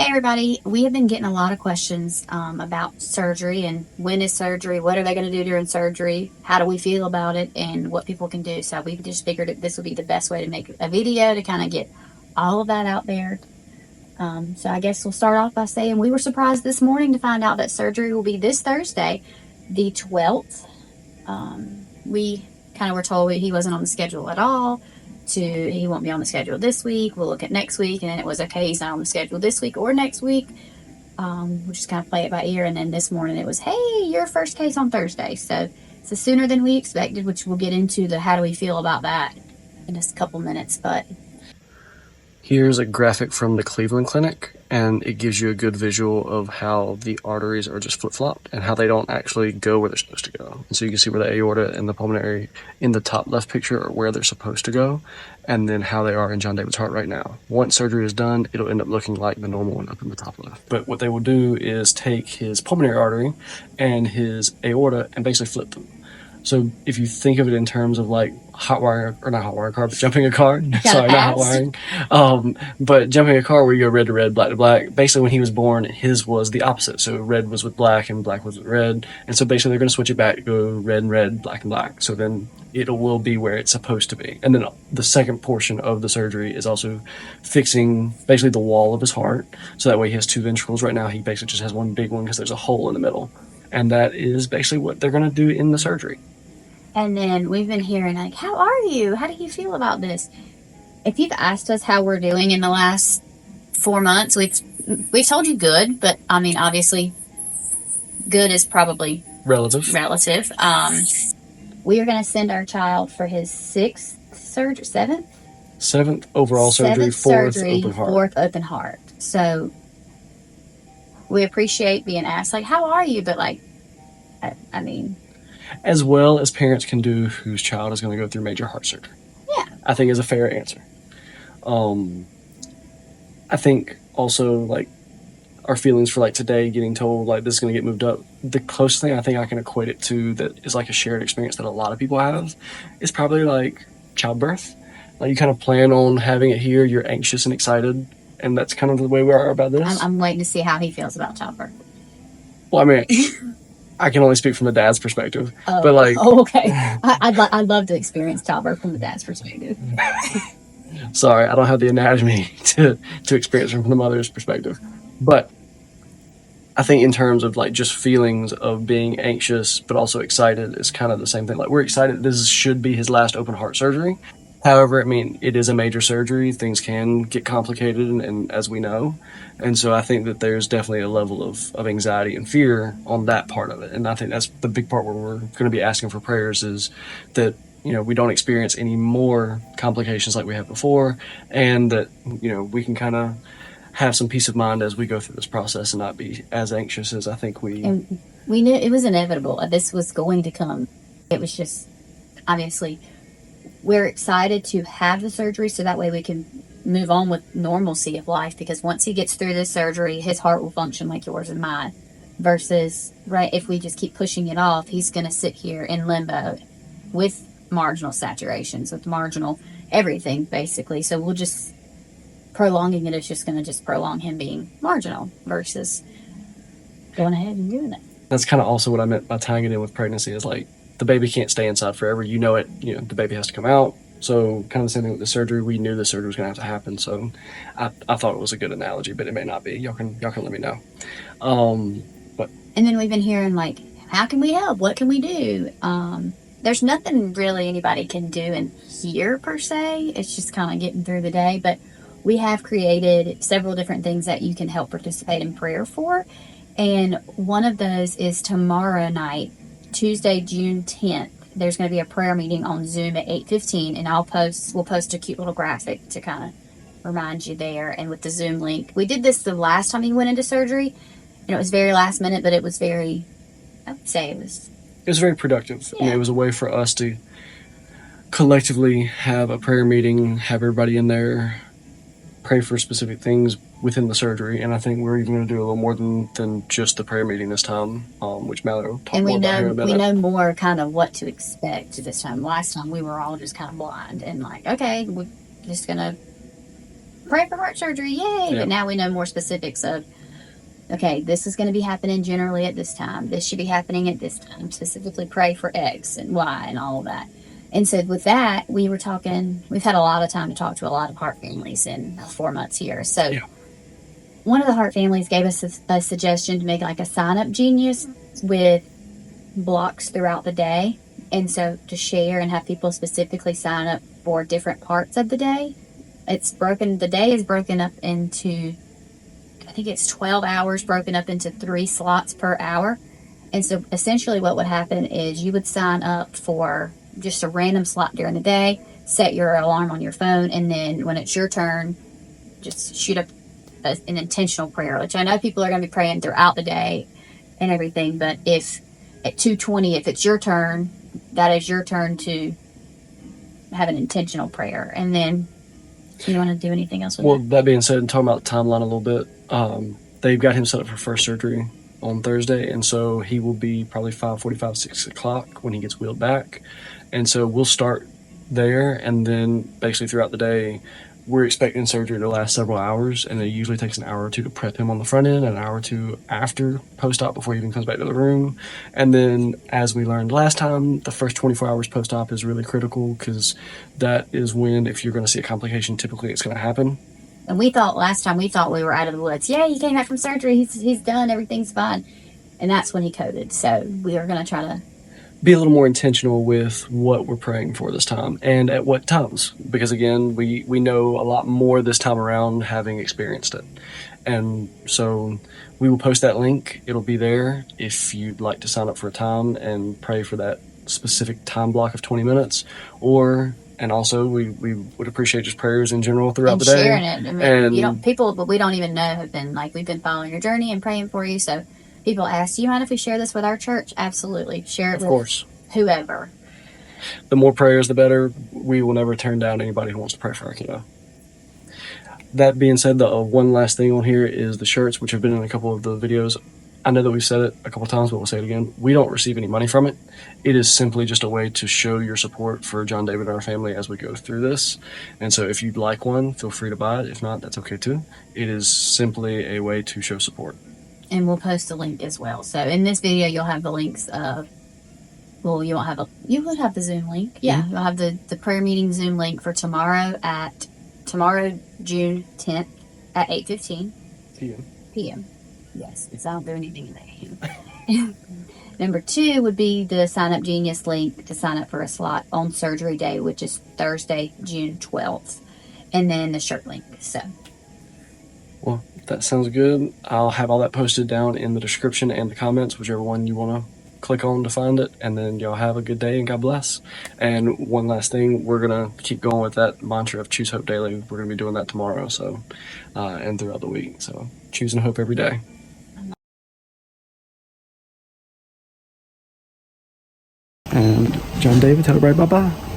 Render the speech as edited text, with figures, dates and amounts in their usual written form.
Hey everybody, we have been getting a lot of questions about surgery and when is surgery, what are they going to do during surgery, how do we feel about it, and what people can do. So we just figured that this would be the best way to make a video to kind of get all of that out there. So I guess we'll start off by saying we were surprised this morning to find out that surgery will be this Thursday, the 12th. We kind of were told he wasn't on the schedule at all. He won't be on the schedule this week. We'll look at next week, and then it was okay, he's not on the schedule this week or next week. We'll just kind of play it by ear. And then this morning it was, hey, your first case on Thursday. So sooner than we expected, which we'll get into the how do we feel about that in just a couple minutes. But here's a graphic from the Cleveland Clinic, and it gives you a good visual of how the arteries are just flip-flopped and how they don't actually go where they're supposed to go. And so you can see where the aorta and the pulmonary in the top left picture are where they're supposed to go, and then how they are in John David's heart right now. Once surgery is done, it'll end up looking like the normal one up in the top left. But what they will do is take his pulmonary artery and his aorta and basically flip them. So if you think of it in terms of like hot wire, or not hot wire car, but jumping a car. Sorry, not hot wiring. But jumping a car where you go red to red, black to black. Basically, when he was born, his was the opposite. So red was with black and black was with red. And so basically they're going to switch it back, go red and red, black and black. So then it will be where it's supposed to be. And then the second portion of the surgery is also fixing basically the wall of his heart. So that way he has two ventricles. Right now he basically just has one big one because there's a hole in the middle. And that is basically what they're going to do in the surgery. And then we've been hearing, like, how are you? How do you feel about this? If you've asked us how we're doing in the last 4 months, we've told you good, but I mean, obviously, good is probably relative. We are going to send our child for his seventh overall surgery, fourth open heart. So we appreciate being asked, like, how are you? But like, I mean, as well as parents can do whose child is going to go through major heart surgery. Yeah. I think is a fair answer. I think also, like, our feelings for, like, today getting told, like, this is going to get moved up, the closest thing I think I can equate it to that is, like, a shared experience that a lot of people have is probably, like, childbirth. Like, you kind of plan on having it here, you're anxious and excited, and that's kind of the way we are about this. I'm waiting to see how he feels about childbirth. Well, I mean... I can only speak from the dad's perspective, but like, okay. I'd love to experience childbirth from the dad's perspective. Sorry, I don't have the anatomy to experience from the mother's perspective, but I think in terms of like just feelings of being anxious but also excited is kind of the same thing. Like, we're excited this should be his last open heart surgery. However, I mean, it is a major surgery. Things can get complicated, and as we know. And so I think that there's definitely a level of anxiety and fear on that part of it. And I think that's the big part where we're going to be asking for prayers is that, you know, we don't experience any more complications like we have before, and that, you know, we can kind of have some peace of mind as we go through this process and not be as anxious as I think we... And we knew it was inevitable. This was going to come. It was just, obviously... We're excited to have the surgery so that way we can move on with normalcy of life, because once he gets through this surgery, his heart will function like yours and mine. Versus, right, if we just keep pushing it off, he's going to sit here in limbo with marginal saturations, with marginal everything, basically. So we'll just, prolonging it is just going to just prolong him being marginal versus going ahead and doing it. That's kind of also what I meant by tying it in with pregnancy is like, the baby can't stay inside forever. You know it. You know, the baby has to come out. So kind of the same thing with the surgery. We knew the surgery was going to have to happen. So I thought it was a good analogy, but it may not be. Y'all can let me know. But and then we've been hearing like, how can we help? What can we do? There's nothing really anybody can do in here per se. It's just kind of getting through the day. But we have created several different things that you can help participate in prayer for. And one of those is tomorrow night, Tuesday, June 10th, there's going to be a prayer meeting on Zoom at 8:15, and we'll post a cute little graphic to kind of remind you there, and with the Zoom link. We did this the last time he went into surgery, and it was very last minute, but it was very, I would say it was very productive. Yeah. I mean, it was a way for us to collectively have a prayer meeting, have everybody in there, pray for specific things within the surgery, and I think we're even going to do a little more than just the prayer meeting this time, which Mallory will talk more about here in a minute. We know more kind of what to expect this time. Last time we were all just kind of blind and like, okay, we're just going to pray for heart surgery, yay! Yeah. But now we know more specifics of, okay, this is going to be happening generally at this time. This should be happening at this time. Specifically, pray for X and Y and all of that. And so with that, we've had a lot of time to talk to a lot of heart families in 4 months here. So Yeah. one of the heart families gave us a suggestion to make like a sign up genius with blocks throughout the day. And so to share and have people specifically sign up for different parts of the day. The day is broken up into, I think it's 12 hours broken up into 3 slots per hour. And so essentially what would happen is you would sign up for just a random slot during the day, set your alarm on your phone, and then when it's your turn, just shoot up an intentional prayer, which I know people are going to be praying throughout the day and everything, but if at 2:20, if it's your turn, that is your turn to have an intentional prayer. And then, you want to do anything else with Well, that? that being said, and talking about the timeline a little bit, they've got him set up for first surgery on Thursday, and so he will be probably 5:45, 6 o'clock when he gets wheeled back. And so we'll start there, and then basically throughout the day, we're expecting surgery to last several hours, and it usually takes an hour or two to prep him on the front end, and an hour or two after post-op before he even comes back to the room. And then, as we learned last time, the first 24 hours post-op is really critical because that is when, if you're going to see a complication, typically it's going to happen. And last time we thought we were out of the woods. Yeah, he came back from surgery. He's done. Everything's fine. And that's when he coded. So we are going to try to be a little more intentional with what we're praying for this time and at what times, because again, we know a lot more this time around having experienced it. And so we will post that link. It'll be there if you'd like to sign up for a time and pray for that specific time block of 20 minutes. And also we would appreciate just prayers in general throughout the day. Sharing it. I mean, people, but we don't even know, have been like, we've been following your journey and praying for you. So people ask, do you mind if we share this with our church? Absolutely. Share it with whoever. The more prayers, the better. We will never turn down anybody who wants to pray for our kiddo. That being said, the one last thing on here is the shirts, which have been in a couple of the videos. I know that we've said it a couple times, but we'll say it again. We don't receive any money from it. It is simply just a way to show your support for John David and our family as we go through this. And so if you'd like one, feel free to buy it. If not, that's okay too. It is simply a way to show support. And we'll post a link as well. So in this video, you'll have the links of, well, you would have the Zoom link. Yeah, mm-hmm. You'll have the prayer meeting Zoom link for tomorrow, June 10th at 8:15 p.m. Yes, because I don't do anything in the AM. Number 2 would be the Sign Up Genius link to sign up for a slot on surgery day, which is Thursday, June 12th. And then the shirt link. So, well, that sounds good. I'll have all that posted down in the description and the comments, whichever one you want to click on to find it. And then y'all have a good day and God bless. And one last thing, we're going to keep going with that mantra of choose hope daily. We're going to be doing that tomorrow, so and throughout the week. So choosing hope every day. And John David, tell everybody bye-bye.